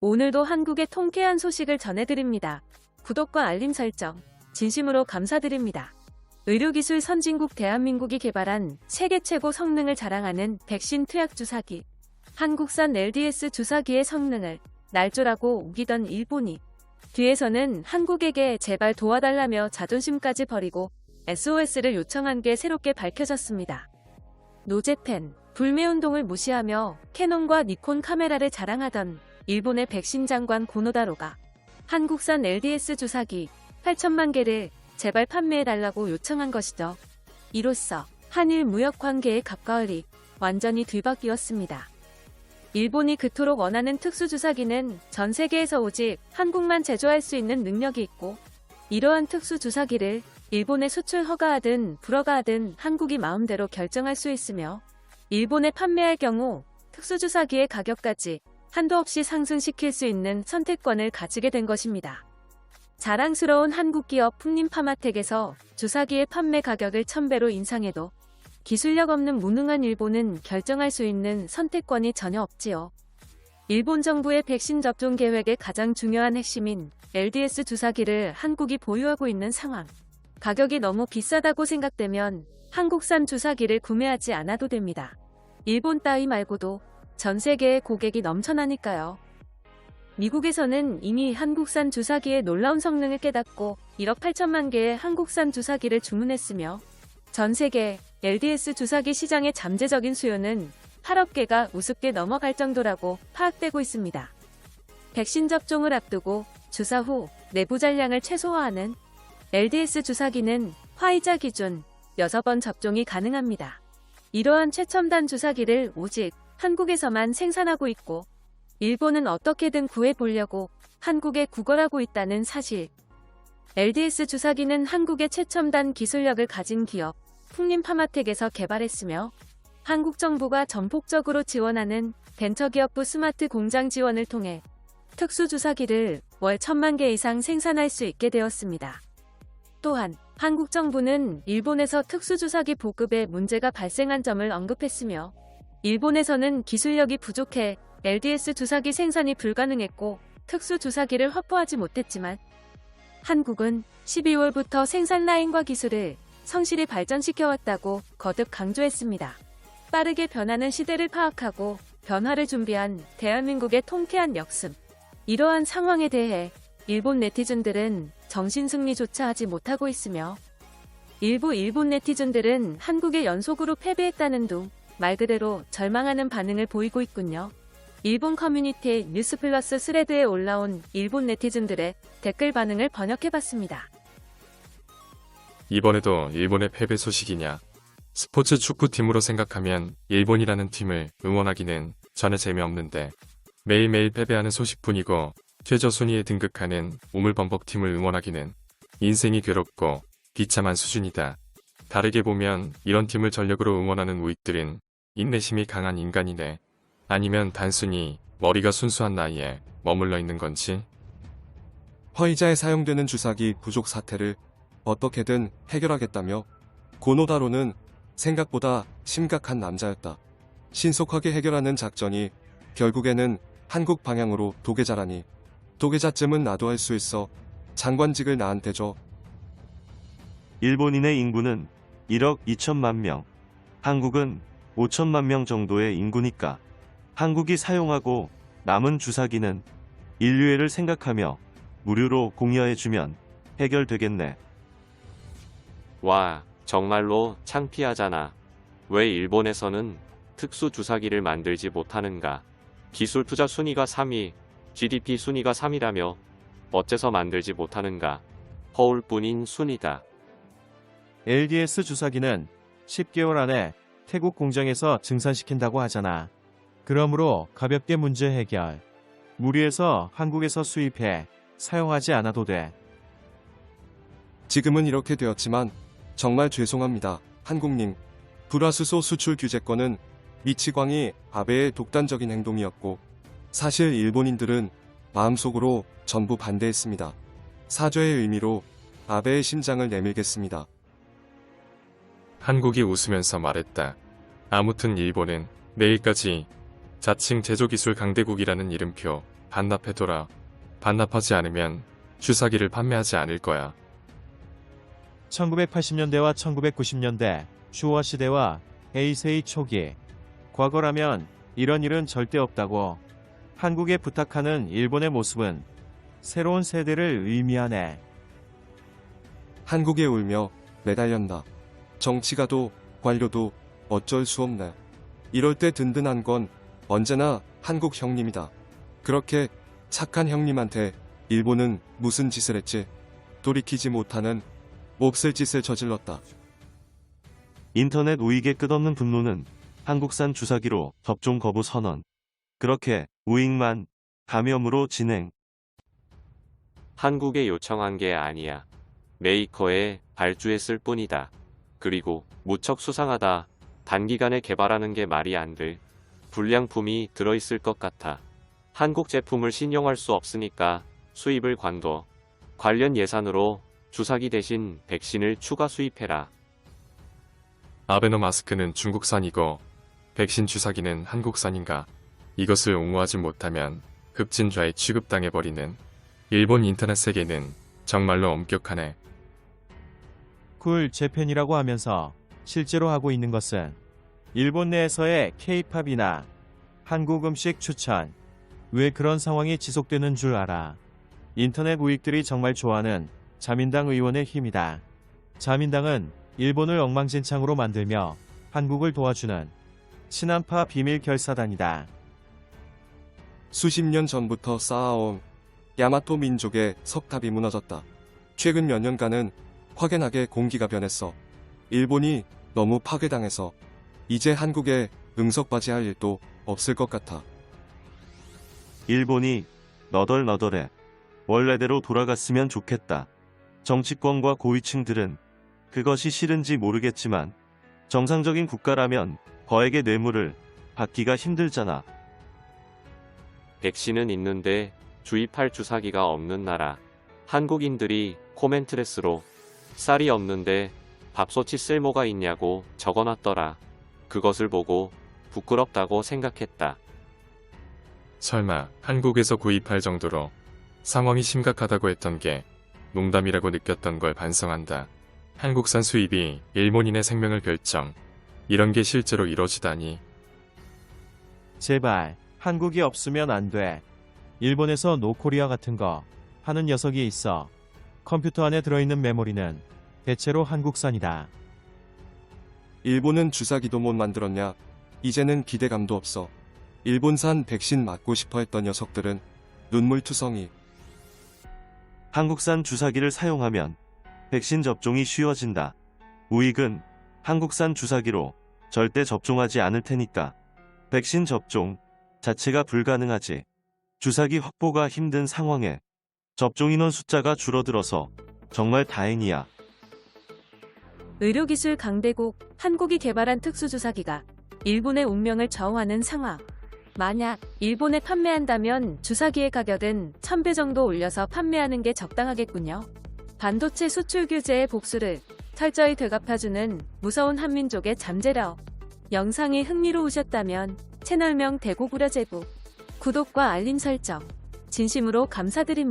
오늘도 한국의 통쾌한 소식을 전해드립니다. 구독과 알림 설정, 진심으로 감사드립니다. 의료기술 선진국 대한민국이 개발한 세계 최고 성능을 자랑하는 백신 투약 주사기. 한국산 LDS 주사기의 성능을 날조라고 우기던 일본이 뒤에서는 한국에게 제발 도와달라며 자존심까지 버리고 SOS를 요청한 게 새롭게 밝혀졌습니다. 노제팬, 불매운동을 무시하며 캐논과 니콘 카메라를 자랑하던 일본의 백신 장관 고노다로가 한국산 LDS 주사기 8천만 개를 제발 판매해달라고 요청한 것이죠. 이로써 한일 무역 관계의 갑과을이 완전히 뒤바뀌었습니다. 일본이 그토록 원하는 특수주사기는 전 세계에서 오직 한국만 제조할 수 있는 능력이 있고, 이러한 특수주사기를 일본에 수출 허가하든 불허가하든 한국이 마음대로 결정할 수 있으며, 일본에 판매할 경우 특수주사기의 가격까지 한도 없이 상승시킬 수 있는 선택권을 가지게 된 것입니다. 자랑스러운 한국 기업 풍림파마텍에서 주사기의 판매 가격을 1000배로 인상해도 기술력 없는 무능한 일본은 결정할 수 있는 선택권이 전혀 없지요. 일본 정부의 백신 접종 계획의 가장 중요한 핵심인 LDS 주사기를 한국이 보유하고 있는 상황. 가격이 너무 비싸다고 생각되면 한국산 주사기를 구매하지 않아도 됩니다. 일본 따위 말고도 전 세계에 고객이 넘쳐나니까요. 미국에서는 이미 한국산 주사기의 놀라운 성능을 깨닫고 1억 8천만 개의 한국산 주사기를 주문했으며, 전 세계 LDS 주사기 시장의 잠재적인 수요는 8억 개가 우습게 넘어갈 정도라고 파악되고 있습니다. 백신 접종을 앞두고 주사 후 내부 잔량을 최소화하는 LDS 주사기는 화이자 기준 6번 접종이 가능합니다. 이러한 최첨단 주사기를 오직 한국에서만 생산하고 있고, 일본은 어떻게든 구해보려고 한국에 구걸하고 있다는 사실. LDS 주사기는 한국의 최첨단 기술력을 가진 기업 풍림파마텍에서 개발했으며, 한국 정부가 전폭적으로 지원하는 벤처기업부 스마트 공장 지원을 통해 특수주사기를 월 1000만 개 이상 생산할 수 있게 되었습니다. 또한 한국 정부는 일본에서 특수주사기 보급에 문제가 발생한 점을 언급했으며, 일본에서는 기술력이 부족해 LDS 주사기 생산이 불가능했고 특수주사기를 확보하지 못했지만, 한국은 12월부터 생산 라인과 기술을 성실히 발전시켜왔다고 거듭 강조했습니다. 빠르게 변하는 시대를 파악하고 변화를 준비한 대한민국의 통쾌한 역습. 이러한 상황에 대해 일본 네티즌들은 정신승리조차 하지 못하고 있으며, 일부 일본 네티즌들은 한국에 연속으로 패배했다는 둥 말 그대로 절망하는 반응을 보이고 있군요. 일본 커뮤니티 뉴스플러스 스레드에 올라온 일본 네티즌들의 댓글 반응을 번역해봤습니다. 이번에도 일본의 패배 소식이냐? 스포츠 축구팀으로 생각하면 일본이라는 팀을 응원하기는 전혀 재미없는데, 매일매일 패배하는 소식뿐이고 최저순위에 등극하는 우물범벅팀을 응원하기는 인생이 괴롭고 비참한 수준이다. 다르게 보면 이런 팀을 전력으로 응원하는 우익들은 인내심이 강한 인간이네. 아니면 단순히 머리가 순수한 나이에 머물러 있는 건지? 화이자에 사용되는 주사기 부족 사태를 어떻게든 해결하겠다며 고노다로는 생각보다 심각한 남자였다. 신속하게 해결하는 작전이 결국에는 한국 방향으로 도계자라니. 도계자쯤은 나도 할 수 있어. 장관직을 나한테 줘. 일본인의 인구는 1억 2천만 명, 한국은 5천만 명 정도의 인구니까 한국이 사용하고 남은 주사기는 인류애를 생각하며 무료로 공여해주면 해결되겠네. 와, 정말로 창피하잖아. 왜 일본에서는 특수 주사기를 만들지 못하는가? 기술 투자 순위가 3위, GDP 순위가 3위라며 어째서 만들지 못하는가? 허울뿐인 순위다. LDS 주사기는 10개월 안에 태국 공장에서 증산시킨다고 하잖아. 그러므로 가볍게 문제 해결. 무리해서 한국에서 수입해 사용하지 않아도 돼. 지금은 이렇게 되었지만 정말 죄송합니다. 한국님. 불화수소 수출 규제권은 미치광이 아베의 독단적인 행동이었고, 사실 일본인들은 마음속으로 전부 반대했습니다. 사죄의 의미로 아베의 심장을 내밀겠습니다. 한국이 웃으면서 말했다. 아무튼 일본은 내일까지 자칭 제조기술 강대국이라는 이름표 반납해둬라. 반납하지 않으면 주사기를 판매하지 않을 거야. 1980년대와 1990년대 슈어 시대와 헤이세이 초기 과거라면 이런 일은 절대 없다고 한국에 부탁하는 일본의 모습은 새로운 세대를 의미하네. 한국에 울며 매달렸나. 정치가도 관료도 어쩔 수 없네. 이럴 때 든든한 건 언제나 한국 형님이다. 그렇게 착한 형님한테 일본은 무슨 짓을 했지? 돌이키지 못하는 몹쓸 짓을 저질렀다. 인터넷 우익의 끝없는 분노는 한국산 주사기로 접종 거부 선언. 그렇게 우익만 감염으로 진행. 한국에 요청한 게 아니야. 메이커에 발주했을 뿐이다. 그리고 무척 수상하다. 단기간에 개발하는 게 말이 안 돼. 불량품이 들어있을 것 같아. 한국 제품을 신용할 수 없으니까 수입을 관둬. 관련 예산으로 주사기 대신 백신을 추가 수입해라. 아베노 마스크는 중국산이고 백신 주사기는 한국산인가? 이것을 옹호하지 못하면 급진좌에 취급당해버리는 일본 인터넷 세계는 정말로 엄격하네. 쿨 재팬이라고 하면서 실제로 하고 있는 것은 일본 내에서의 K-팝이나 한국 음식 추천. 왜 그런 상황이 지속되는 줄 알아? 인터넷 우익들이 정말 좋아하는 자민당 의원의 힘이다. 자민당은 일본을 엉망진창으로 만들며 한국을 도와주는 친한파 비밀 결사단이다. 수십 년 전부터 쌓아온 야마토 민족의 석탑이 무너졌다. 최근 몇 년간은 확연하게 공기가 변했어. 일본이 너무 파괴당해서 이제 한국에 응석바지할 일도 없을 것 같아. 일본이 너덜너덜해. 원래대로 돌아갔으면 좋겠다. 정치권과 고위층들은 그것이 싫은지 모르겠지만 정상적인 국가라면 거액의 뇌물을 받기가 힘들잖아. 백신은 있는데 주입할 주사기가 없는 나라. 한국인들이 코멘트레스로 쌀이 없는데 밥솥이 쓸모가 있냐고 적어놨더라. 그것을 보고 부끄럽다고 생각했다. 설마 한국에서 구입할 정도로 상황이 심각하다고 했던 게 농담이라고 느꼈던 걸 반성한다. 한국산 수입이 일본인의 생명을 결정. 이런 게 실제로 이뤄지다니. 제발 한국이 없으면 안 돼. 일본에서 노코리아 같은 거 하는 녀석이 있어. 컴퓨터 안에 들어있는 메모리는 대체로 한국산이다. 일본은 주사기도 못 만들었냐? 이제는 기대감도 없어. 일본산 백신 맞고 싶어 했던 녀석들은 눈물투성이. 한국산 주사기를 사용하면 백신 접종이 쉬워진다. 우익은 한국산 주사기로 절대 접종하지 않을 테니까 백신 접종 자체가 불가능하지. 주사기 확보가 힘든 상황에 접종 인원 숫자가 줄어들어서 정말 다행이야. 의료기술 강대국 한국이 개발한 특수주사기가 일본의 운명을 좌우하는 상황. 만약 일본에 판매한다면 주사기의 가격은 1000배 정도 올려서 판매하는 게 적당하겠군요. 반도체 수출 규제의 복수를 철저히 되갚아주는 무서운 한민족의 잠재력. 영상이 흥미로우셨다면 채널명 대구구려제부 구독과 알림 설정 진심으로 감사드립니다.